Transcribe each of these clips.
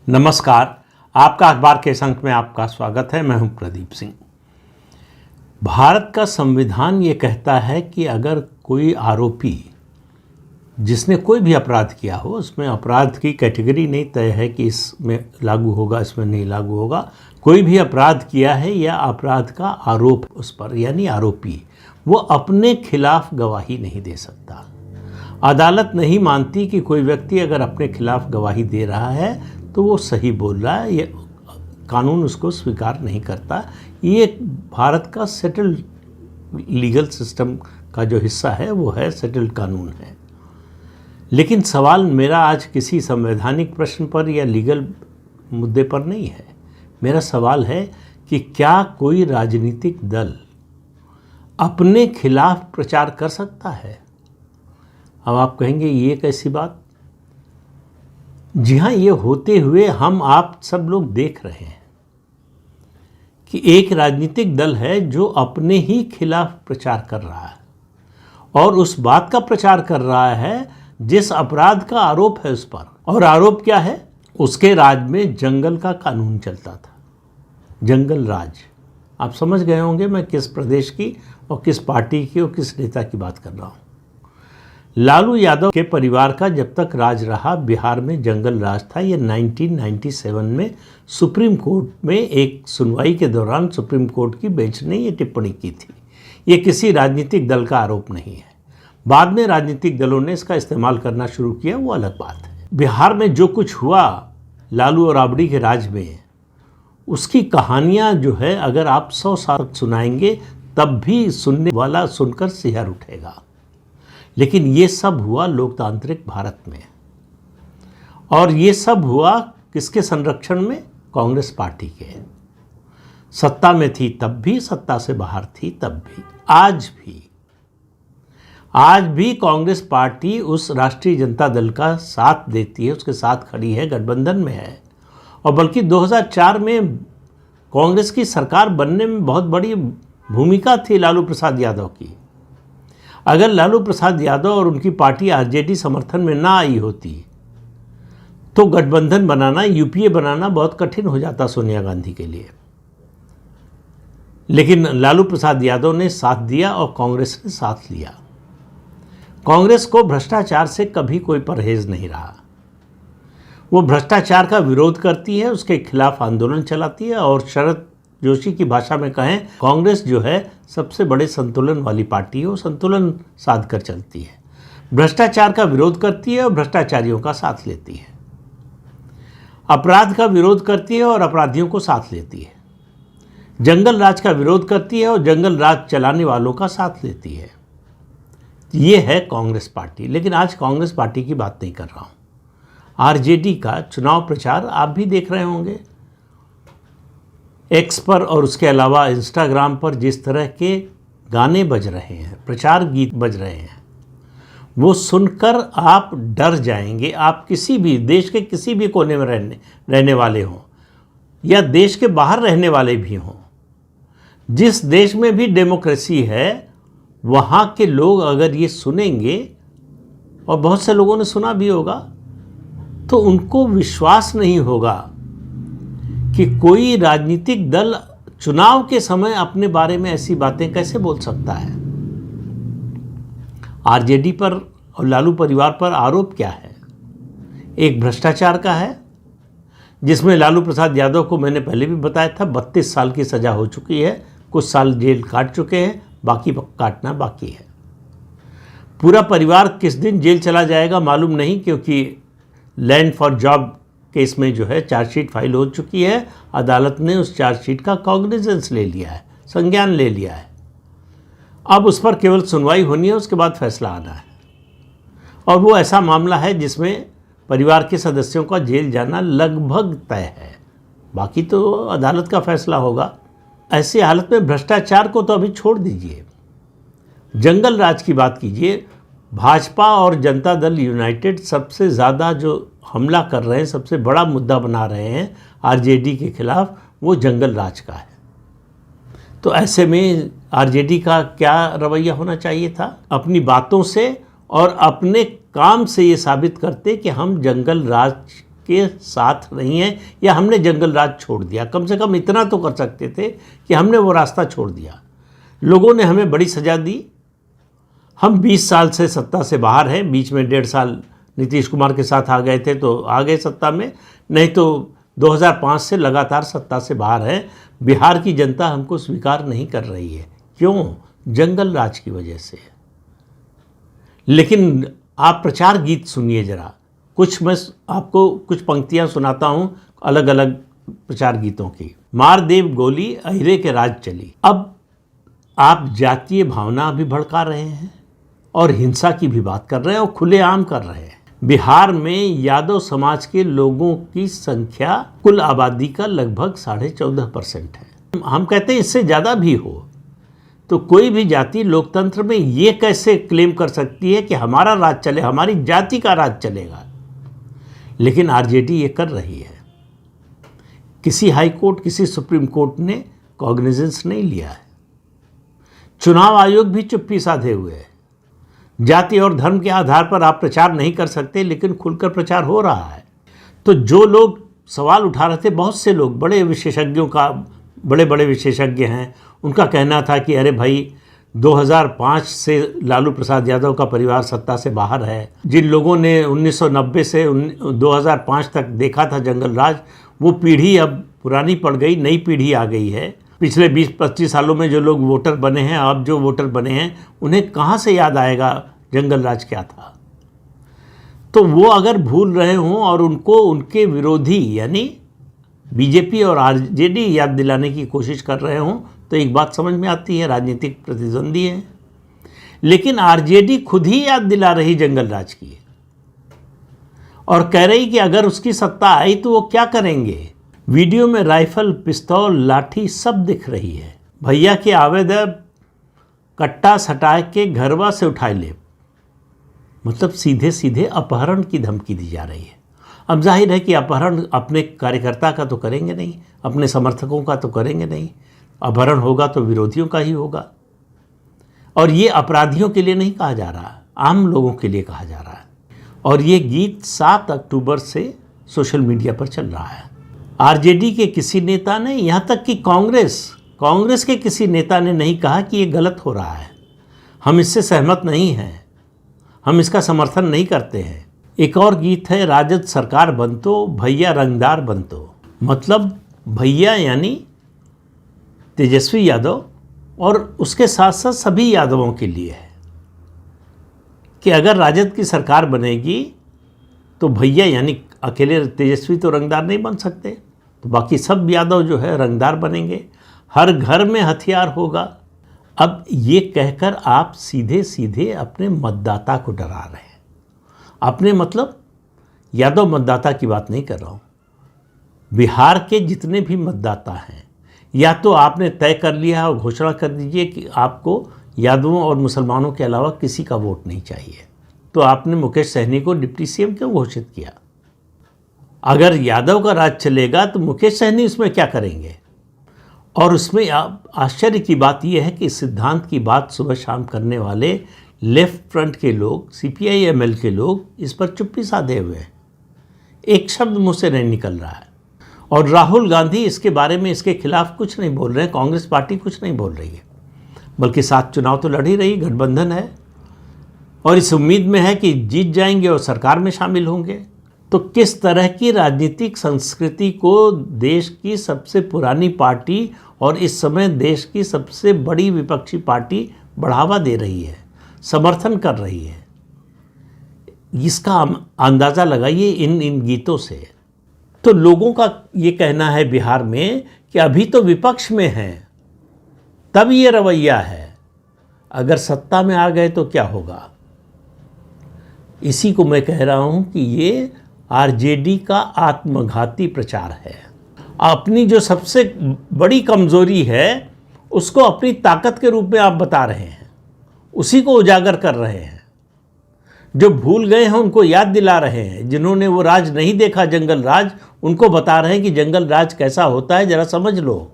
नमस्कार। आपका अखबार के इस अंक में आपका स्वागत है। मैं हूं प्रदीप सिंह। भारत का संविधान ये कहता है कि अगर कोई आरोपी जिसने कोई भी अपराध किया हो, उसमें अपराध की कैटेगरी नहीं तय है कि इसमें लागू होगा, इसमें नहीं लागू होगा, कोई भी अपराध किया है या अपराध का आरोप उस पर यानी आरोपी, वो अपने खिलाफ गवाही नहीं दे सकता। अदालत नहीं मानती कि कोई व्यक्ति अगर अपने खिलाफ गवाही दे रहा है तो वो सही बोल रहा है, ये कानून उसको स्वीकार नहीं करता। ये भारत का सेटल्ड लीगल सिस्टम का जो हिस्सा है वो है, सेटल्ड कानून है। लेकिन सवाल मेरा आज किसी संवैधानिक प्रश्न पर या लीगल मुद्दे पर नहीं है। मेरा सवाल है कि क्या कोई राजनीतिक दल अपने खिलाफ प्रचार कर सकता है? अब आप कहेंगे ये कैसी बात? जी हाँ, ये होते हुए हम आप सब लोग देख रहे हैं कि एक राजनीतिक दल है जो अपने ही खिलाफ प्रचार कर रहा है और उस बात का प्रचार कर रहा है जिस अपराध का आरोप है उस पर। और आरोप क्या है? उसके राज में जंगल का कानून चलता था, जंगल राज। आप समझ गए होंगे मैं किस प्रदेश की और किस पार्टी की और किस नेता की बात कर रहा हूँ। लालू यादव के परिवार का जब तक राज रहा बिहार में जंगल राज था। ये 1997 में सुप्रीम कोर्ट में एक सुनवाई के दौरान सुप्रीम कोर्ट की बेंच ने ये टिप्पणी की थी। ये किसी राजनीतिक दल का आरोप नहीं है। बाद में राजनीतिक दलों ने इसका इस्तेमाल करना शुरू किया, वो अलग बात है। बिहार में जो कुछ हुआ लालू और राबड़ी के राज में, उसकी कहानियाँ जो है अगर आप 100 साल तक सुनाएंगे तब भी सुनने वाला सुनकर सिहर उठेगा। लेकिन ये सब हुआ लोकतांत्रिक भारत में, और ये सब हुआ किसके संरक्षण में? कांग्रेस पार्टी के। सत्ता में थी तब भी, सत्ता से बाहर थी तब भी, आज भी कांग्रेस पार्टी उस राष्ट्रीय जनता दल का साथ देती है, उसके साथ खड़ी है, गठबंधन में है। और बल्कि 2004 में कांग्रेस की सरकार बनने में बहुत बड़ी भूमिका थी लालू प्रसाद यादव की। अगर लालू प्रसाद यादव और उनकी पार्टी आरजेडी समर्थन में ना आई होती तो गठबंधन बनाना, यूपीए बनाना बहुत कठिन हो जाता सोनिया गांधी के लिए। लेकिन लालू प्रसाद यादव ने साथ दिया और कांग्रेस ने साथ लिया। कांग्रेस को भ्रष्टाचार से कभी कोई परहेज नहीं रहा। वो भ्रष्टाचार का विरोध करती है, उसके खिलाफ आंदोलन चलाती है, और शरद जोशी की भाषा में कहें, कांग्रेस जो है सबसे बड़े संतुलन वाली पार्टी है। वो संतुलन साध कर चलती है, भ्रष्टाचार का विरोध करती है और भ्रष्टाचारियों का साथ लेती है, अपराध का विरोध करती है और अपराधियों को साथ लेती है, जंगल राज का विरोध करती है और जंगल राज चलाने वालों का साथ लेती है। ये है कांग्रेस पार्टी। लेकिन आज कांग्रेस पार्टी की बात नहीं कर रहा हूँ। आरजेडी का चुनाव प्रचार आप भी देख रहे होंगे एक्स पर, और उसके अलावा इंस्टाग्राम पर जिस तरह के गाने बज रहे हैं, प्रचार गीत बज रहे हैं, वो सुनकर आप डर जाएंगे। आप किसी भी देश के किसी भी कोने में रहने वाले हों या देश के बाहर रहने वाले भी हों, जिस देश में भी डेमोक्रेसी है वहाँ के लोग अगर ये सुनेंगे, और बहुत से लोगों ने सुना भी होगा, तो उनको विश्वास नहीं होगा कि कोई राजनीतिक दल चुनाव के समय अपने बारे में ऐसी बातें कैसे बोल सकता है। आरजेडी पर और लालू परिवार पर आरोप क्या है? एक भ्रष्टाचार का है, जिसमें लालू प्रसाद यादव को मैंने पहले भी बताया था 32 साल की सज़ा हो चुकी है, कुछ साल जेल काट चुके हैं, बाकी काटना बाकी है। पूरा परिवार किस दिन जेल चला जाएगा मालूम नहीं, क्योंकि लैंड फॉर जॉब केस में जो है चार्जशीट फाइल हो चुकी है। अदालत ने उस चार्जशीट का कॉग्निजेंस ले लिया है, संज्ञान ले लिया है। अब उस पर केवल सुनवाई होनी है, उसके बाद फैसला आना है। और वो ऐसा मामला है जिसमें परिवार के सदस्यों का जेल जाना लगभग तय है, बाकी तो अदालत का फैसला होगा। ऐसी हालत में भ्रष्टाचार को तो अभी छोड़ दीजिए, जंगल राज की बात कीजिए। भाजपा और जनता दल यूनाइटेड सबसे ज़्यादा जो हमला कर रहे हैं, सबसे बड़ा मुद्दा बना रहे हैं आरजेडी के खिलाफ, वो जंगल राज का है। तो ऐसे में आरजेडी का क्या रवैया होना चाहिए था? अपनी बातों से और अपने काम से ये साबित करते कि हम जंगल राज के साथ नहीं है या हमने जंगल राज छोड़ दिया। कम से कम इतना तो कर सकते थे कि हमने वो रास्ता छोड़ दिया। लोगों ने हमें बड़ी सज़ा दी, हम 20 साल से सत्ता से बाहर हैं। बीच में 1.5 साल नीतीश कुमार के साथ आ गए थे तो आ गए सत्ता में, नहीं तो 2005 से लगातार सत्ता से बाहर हैं। बिहार की जनता हमको स्वीकार नहीं कर रही है। क्यों? जंगल राज की वजह से। लेकिन आप प्रचार गीत सुनिए जरा, कुछ मैं आपको कुछ पंक्तियां सुनाता हूं अलग अलग प्रचार गीतों की। मार देव गोली अहिरे के राज चली। अब आप जातीय भावना भी भड़का रहे हैं और हिंसा की भी बात कर रहे हैं और खुलेआम कर रहे हैं। बिहार में यादव समाज के लोगों की संख्या कुल आबादी का लगभग 14.5% है। हम कहते हैं इससे ज़्यादा भी हो तो कोई भी जाति लोकतंत्र में ये कैसे क्लेम कर सकती है कि हमारा राज चले, हमारी जाति का राज चलेगा। लेकिन आरजेडी ये कर रही है। किसी हाई कोर्ट, किसी सुप्रीम कोर्ट ने कॉग्निजेंस नहीं लिया है। चुनाव आयोग भी चुप्पी साधे हुए है। जाति और धर्म के आधार पर आप प्रचार नहीं कर सकते, लेकिन खुलकर प्रचार हो रहा है। तो जो लोग सवाल उठा रहे थे, बहुत से लोग बड़े बड़े विशेषज्ञ हैं, उनका कहना था कि अरे भाई 2005 से लालू प्रसाद यादव का परिवार सत्ता से बाहर है। जिन लोगों ने 1990 से 2005 तक देखा था जंगल राज, वो पीढ़ी अब पुरानी पड़ गई, नई पीढ़ी आ गई है। पिछले 20-25 सालों में जो लोग वोटर बने हैं, अब जो वोटर बने हैं, उन्हें कहाँ से याद आएगा जंगल राज क्या था। तो वो अगर भूल रहे हों और उनको उनके विरोधी यानी बीजेपी और आरजेडी याद दिलाने की कोशिश कर रहे हों तो एक बात समझ में आती है, राजनीतिक प्रतिद्वंदी है। लेकिन आरजेडी खुद ही याद दिला रही जंगल राज की और कह रही कि अगर उसकी सत्ता आई तो वो क्या करेंगे। वीडियो में राइफल, पिस्तौल, लाठी सब दिख रही है। भैया के आवेद कट्टा सटा के घरवा से उठाए ले, मतलब सीधे सीधे अपहरण की धमकी दी जा रही है। अब जाहिर है कि अपहरण अपने कार्यकर्ता का तो करेंगे नहीं, अपने समर्थकों का तो करेंगे नहीं। अपहरण होगा तो विरोधियों का ही होगा। और ये अपराधियों के लिए नहीं कहा जा रहा, आम लोगों के लिए कहा जा रहा है। और ये गीत 7 अक्टूबर से सोशल मीडिया पर चल रहा है। आरजेडी के किसी नेता ने, यहाँ तक कि कांग्रेस के किसी नेता ने नहीं कहा कि ये गलत हो रहा है, हम इससे सहमत नहीं हैं, हम इसका समर्थन नहीं करते हैं। एक और गीत है, राजद सरकार बनतो भैया रंगदार बनतो। मतलब भैया यानी तेजस्वी यादव और उसके साथ साथ सभी यादवों के लिए है कि अगर राजद की सरकार बनेगी तो भैया यानी अकेले तेजस्वी तो रंगदार नहीं बन सकते, तो बाकी सब यादव जो है रंगदार बनेंगे। हर घर में हथियार होगा। अब ये कहकर आप सीधे सीधे अपने मतदाता को डरा रहे हैं। अपने मतलब यादव मतदाता की बात नहीं कर रहा हूँ। बिहार के जितने भी मतदाता हैं, या तो आपने तय कर लिया और घोषणा कर दीजिए कि आपको यादवों और मुसलमानों के अलावा किसी का वोट नहीं चाहिए। तो आपने मुकेश सहनी को डिप्टी सीएम क्यों घोषित किया? अगर यादव का राज चलेगा तो मुकेश सहनी उसमें क्या करेंगे? और उसमें आश्चर्य की बात यह है कि इस सिद्धांत की बात सुबह शाम करने वाले लेफ्ट फ्रंट के लोग, CPI-ML के लोग इस पर चुप्पी साधे हुए हैं। एक शब्द मुँह से नहीं निकल रहा है। और राहुल गांधी इसके बारे में, इसके खिलाफ कुछ नहीं बोल रहे हैं। कांग्रेस पार्टी कुछ नहीं बोल रही है, बल्कि साथ चुनाव तो लड़ ही रही, गठबंधन है और इस उम्मीद में है कि जीत जाएंगे और सरकार में शामिल होंगे। तो किस तरह की राजनीतिक संस्कृति को देश की सबसे पुरानी पार्टी और इस समय देश की सबसे बड़ी विपक्षी पार्टी बढ़ावा दे रही है, समर्थन कर रही है, इसका अंदाज़ा लगाइए इन गीतों से। तो लोगों का ये कहना है बिहार में कि अभी तो विपक्ष में हैं, तब ये रवैया है, अगर सत्ता में आ गए तो क्या होगा। इसी को मैं कह रहा हूं कि ये आरजेडी का आत्मघाती प्रचार है। अपनी जो सबसे बड़ी कमजोरी है उसको अपनी ताकत के रूप में आप बता रहे हैं, उसी को उजागर कर रहे हैं। जो भूल गए हैं उनको याद दिला रहे हैं, जिन्होंने वो राज नहीं देखा जंगल राज, उनको बता रहे हैं कि जंगल राज कैसा होता है, जरा समझ लो,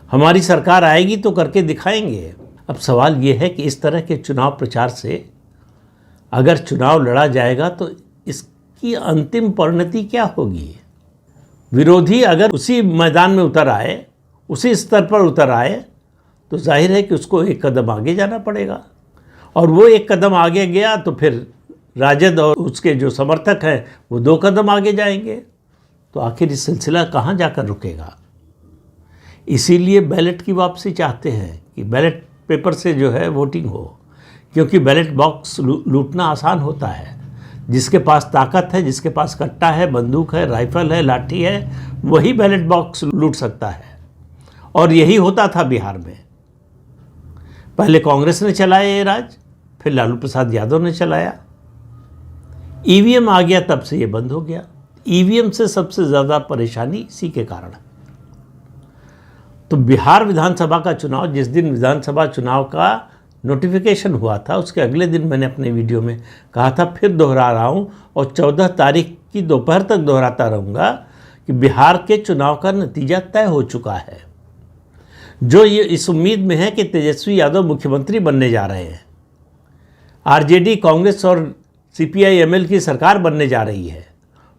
हमारी सरकार आएगी तो करके दिखाएंगे। अब सवाल ये है कि इस तरह के चुनाव प्रचार से अगर चुनाव लड़ा जाएगा तो इसकी की अंतिम परिणति क्या होगी। विरोधी अगर उसी मैदान में उतर आए, उसी स्तर पर उतर आए, तो जाहिर है कि उसको एक कदम आगे जाना पड़ेगा, और वो एक कदम आगे गया तो फिर राजद और उसके जो समर्थक हैं वो 2 कदम आगे जाएंगे। तो आखिर इस सिलसिला कहाँ जाकर रुकेगा। इसीलिए बैलेट की वापसी चाहते हैं कि बैलेट पेपर से जो है वोटिंग हो, क्योंकि बैलेट बॉक्स लूटना आसान होता है। जिसके पास ताकत है, जिसके पास कट्टा है, बंदूक है, राइफल है, लाठी है, वही बैलेट बॉक्स लूट सकता है। और यही होता था बिहार में। पहले कांग्रेस ने चलाया ये राज, फिर लालू प्रसाद यादव ने चलाया। ईवीएम आ गया, तब से ये बंद हो गया। ईवीएम से सबसे ज़्यादा परेशानी इसी के कारण है। तो बिहार विधानसभा का चुनाव, जिस दिन विधानसभा चुनाव का नोटिफिकेशन हुआ था, उसके अगले दिन मैंने अपने वीडियो में कहा था, फिर दोहरा रहा हूँ और 14 तारीख की दोपहर तक दोहराता रहूँगा कि बिहार के चुनाव का नतीजा तय हो चुका है। जो ये इस उम्मीद में है कि तेजस्वी यादव मुख्यमंत्री बनने जा रहे हैं, आरजेडी, कांग्रेस और सीपीआई-एमएल की सरकार बनने जा रही है,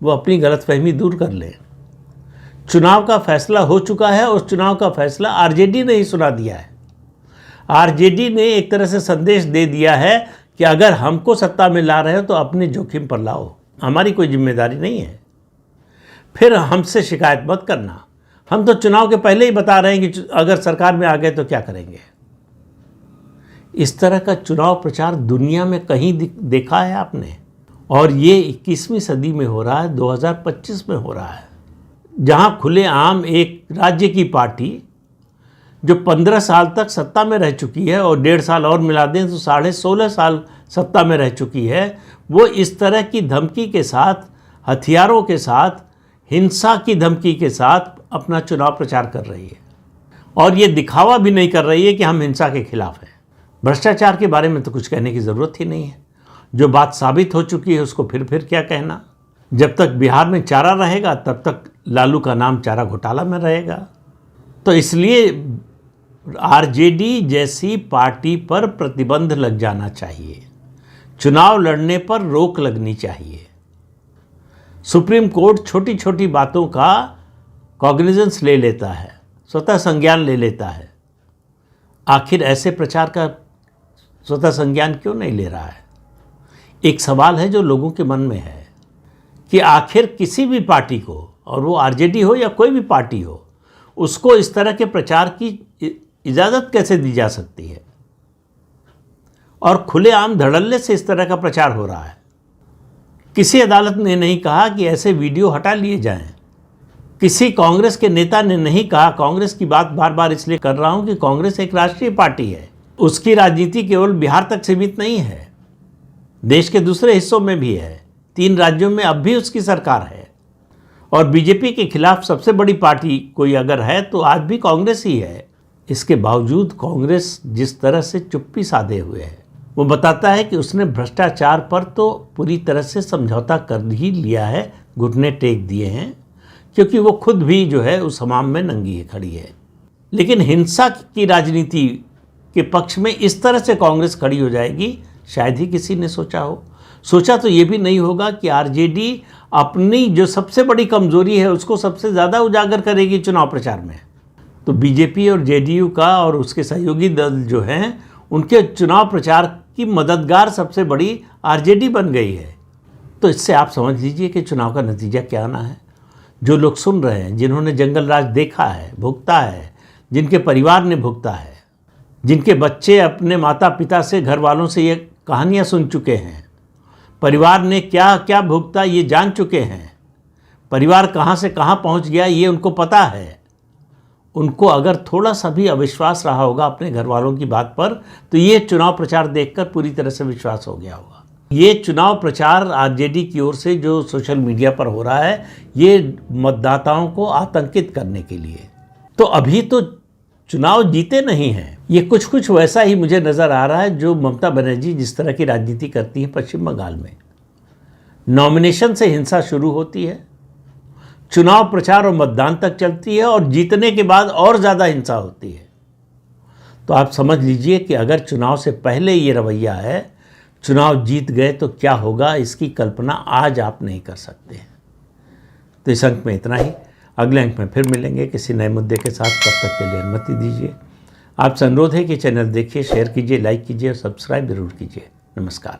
वो अपनी गलतफहमी दूर कर लें। चुनाव का फैसला हो चुका है और उस चुनाव का फैसला आरजेडी ने ही सुना दिया है। आरजेडी ने एक तरह से संदेश दे दिया है कि अगर हमको सत्ता में ला रहे हो तो अपने जोखिम पर लाओ, हमारी कोई जिम्मेदारी नहीं है, फिर हमसे शिकायत मत करना। हम तो चुनाव के पहले ही बता रहे हैं कि अगर सरकार में आ गए तो क्या करेंगे। इस तरह का चुनाव प्रचार दुनिया में कहीं देखा है आपने? और ये 21वीं सदी में हो रहा है, 2025 में हो रहा है, जहां खुलेआम एक राज्य की पार्टी जो 15 साल तक सत्ता में रह चुकी है और 1.5 साल और मिला दें तो 16.5 साल सत्ता में रह चुकी है, वो इस तरह की धमकी के साथ, हथियारों के साथ, हिंसा की धमकी के साथ अपना चुनाव प्रचार कर रही है। और ये दिखावा भी नहीं कर रही है कि हम हिंसा के खिलाफ हैं। भ्रष्टाचार के बारे में तो कुछ कहने की ज़रूरत ही नहीं है। जो बात साबित हो चुकी है उसको फिर क्या कहना। जब तक बिहार में चारा रहेगा तब तक लालू का नाम चारा घोटाला में रहेगा। तो इसलिए आरजेडी जैसी पार्टी पर प्रतिबंध लग जाना चाहिए, चुनाव लड़ने पर रोक लगनी चाहिए। सुप्रीम कोर्ट छोटी छोटी बातों का कॉग्निजेंस ले लेता है, स्वतः संज्ञान ले लेता है। आखिर ऐसे प्रचार का स्वतः संज्ञान क्यों नहीं ले रहा है? एक सवाल है जो लोगों के मन में है कि आखिर किसी भी पार्टी को, और वो आरजेडी हो या कोई भी पार्टी हो, उसको इस तरह के प्रचार की इजाज़त कैसे दी जा सकती है? और खुलेआम धड़ल्ले से इस तरह का प्रचार हो रहा है। किसी अदालत ने नहीं कहा कि ऐसे वीडियो हटा लिए जाएं। किसी कांग्रेस के नेता ने नहीं कहा, कांग्रेस की बात बार बार इसलिए कर रहा हूं कि कांग्रेस एक राष्ट्रीय पार्टी है, उसकी राजनीति केवल बिहार तक सीमित नहीं है, देश के दूसरे हिस्सों में भी है। 3 राज्यों में अब भी उसकी सरकार है। और बीजेपी के खिलाफ सबसे बड़ी पार्टी कोई अगर है तो आज भी कांग्रेस ही है। इसके बावजूद कांग्रेस जिस तरह से चुप्पी साधे हुए है, वो बताता है कि उसने भ्रष्टाचार पर तो पूरी तरह से समझौता कर ही लिया है, घुटने टेक दिए हैं, क्योंकि वो खुद भी जो है उस हमाम में नंगी खड़ी है। लेकिन हिंसा की राजनीति के पक्ष में इस तरह से कांग्रेस खड़ी हो जाएगी, शायद ही किसी ने सोचा हो। सोचा तो ये भी नहीं होगा कि आरजेडी अपनी जो सबसे बड़ी कमजोरी है उसको सबसे ज़्यादा उजागर करेगी चुनाव प्रचार में। तो बीजेपी और जेडीयू का और उसके सहयोगी दल जो हैं, उनके चुनाव प्रचार की मददगार सबसे बड़ी आरजेडी बन गई है। तो इससे आप समझ लीजिए कि चुनाव का नतीजा क्या आना है। जो लोग सुन रहे हैं, जिन्होंने जंगल राज देखा है, भुगता है, जिनके परिवार ने भुगता है, जिनके बच्चे अपने माता पिता से, घर वालों से ये कहानियाँ सुन चुके हैं, परिवार ने क्या क्या भुगता ये जान चुके हैं, परिवार कहाँ से कहाँ पहुँच गया ये उनको पता है, उनको अगर थोड़ा सा भी अविश्वास रहा होगा अपने घर वालों की बात पर, तो ये चुनाव प्रचार देखकर पूरी तरह से विश्वास हो गया होगा। ये चुनाव प्रचार आरजेडी की ओर से जो सोशल मीडिया पर हो रहा है, ये मतदाताओं को आतंकित करने के लिए। तो अभी तो चुनाव जीते नहीं हैं। ये कुछ वैसा ही मुझे नज़र आ रहा है जो ममता बनर्जी जिस तरह की राजनीति करती है पश्चिम बंगाल में। नॉमिनेशन से हिंसा शुरू होती है, चुनाव प्रचार और मतदान तक चलती है, और जीतने के बाद और ज़्यादा हिंसा होती है। तो आप समझ लीजिए कि अगर चुनाव से पहले ये रवैया है चुनाव जीत गए तो क्या होगा, इसकी कल्पना आज आप नहीं कर सकते हैं। तो इस अंक में इतना ही। अगले अंक में फिर मिलेंगे किसी नए मुद्दे के साथ। तब तक के लिए अनुमति दीजिए। आपसे अनुरोध है कि चैनल देखिए, शेयर कीजिए, लाइक कीजिए और सब्सक्राइब जरूर कीजिए। नमस्कार।